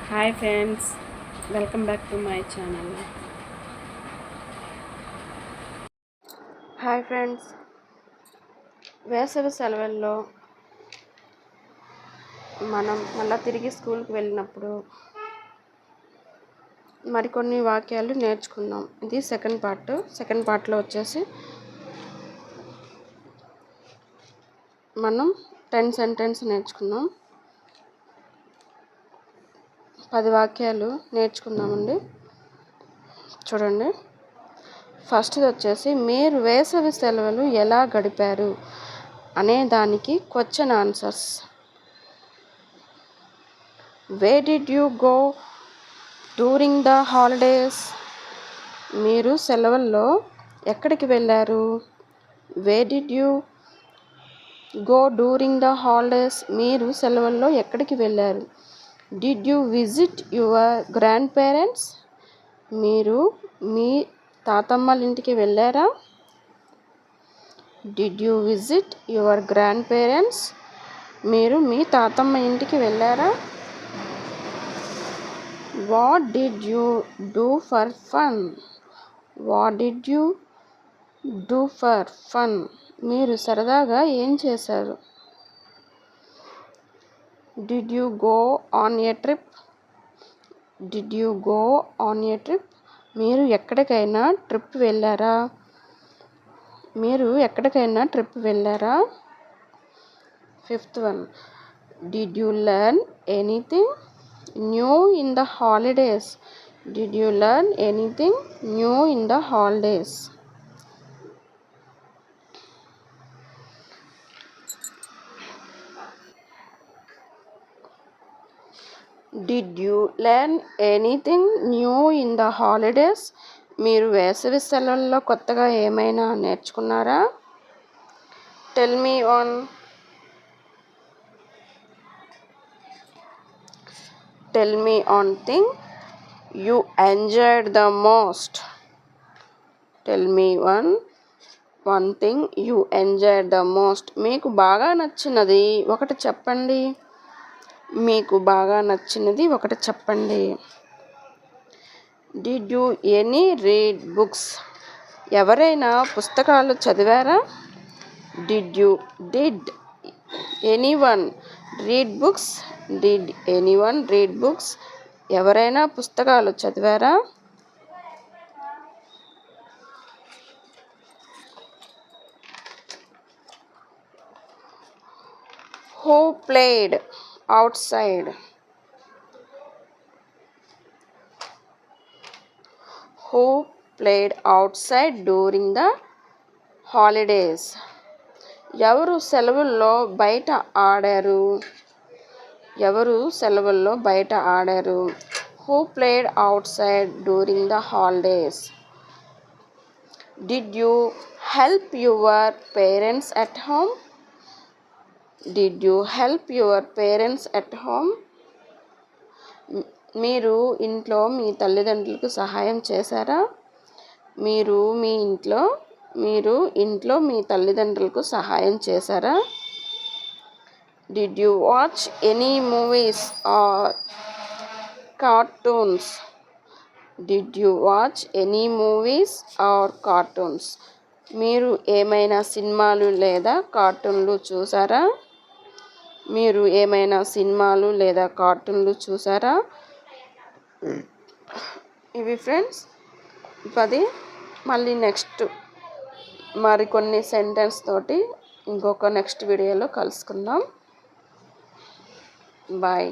Hi friends, welcome back to my channel. Hi friends, వేసవి సెలవుల్లో మనం మళ్ళీ తిరిగి స్కూల్కి వెళ్ళినప్పుడు మరికొన్ని వాక్యాలు నేర్చుకుందాం. ఇది సెకండ్ పార్ట్లో వచ్చేసి మనం 10 సెంటెన్స్ నేర్చుకుందాం. 10 వాక్యాలు నేర్చుకుందామండి. చూడండి, ఫస్ట్ది వచ్చేసి మీరు వేసవి సెలవులు ఎలా గడిపారు అనే దానికి question answers. Where did you go during the holidays? మీరు సెలవుల్లో ఎక్కడికి వెళ్ళారు? Where did you go during the holidays? మీరు సెలవుల్లో ఎక్కడికి వెళ్ళారు? Did you visit your grand parents? మీరు మీ తాతమ్మల ఇంటికి వెళ్ళారా? Did you visit your grand parents? మీరు మీ తాతమ్మ ఇంటికి వెళ్ళారా? What did you do for fun? What did you do for fun? మీరు సరదాగా ఏం చేశారు? Did you go on a trip? Did you go on a trip? మీరు ఎక్కడికైనా ట్రిప్ వెళ్ళారా? మీరు ఎక్కడికైనా ట్రిప్ వెళ్ళారా? Fifth one, did you learn anything new in the holidays? Did you learn anything new in the holidays? Did you learn anything new in the holidays? మీరు వేసవి సెలవుల్లో కొత్తగా ఏమైనా నేర్చుకున్నారా? Tell me on thing you enjoyed the most. Tell me one thing you enjoyed the most. మీకు బాగా నచ్చినది ఒకటి చెప్పండి. మీకు బాగా నచ్చినది ఒకటి చెప్పండి. Did you any read books? ఎవరైనా పుస్తకాలు చదివారా? Did anyone read books? Did anyone read books? ఎవరైనా పుస్తకాలు చదివారా? Who played outside? Who played outside during the holidays? ఎవరు సెలవుల్లో బయట ఆడారు? ఎవరు సెలవుల్లో బయట ఆడారు? Who played outside during the holidays? Did you help your parents at home? Did you help your parents at home? మీరు ఇంట్లో మీ తల్లిదండ్రులకు సహాయం చేశారా? మీరు ఇంట్లో మీ తల్లిదండ్రులకు సహాయం చేశారా? Did you watch any movies or cartoons? Did you watch any movies or cartoons? మీరు ఏమైనా సినిమాలు లేదా కార్టూన్లు చూసారా? మీరు ఏమైనా సినిమాలు లేదా కార్టూన్లు చూసారా? ఇవి ఫ్రెండ్స్ 10. మళ్ళీ మరికొన్ని సెంటెన్స్ తోటి ఇంకొక నెక్స్ట్ వీడియోలో కలుసుకుందాం. బాయ్.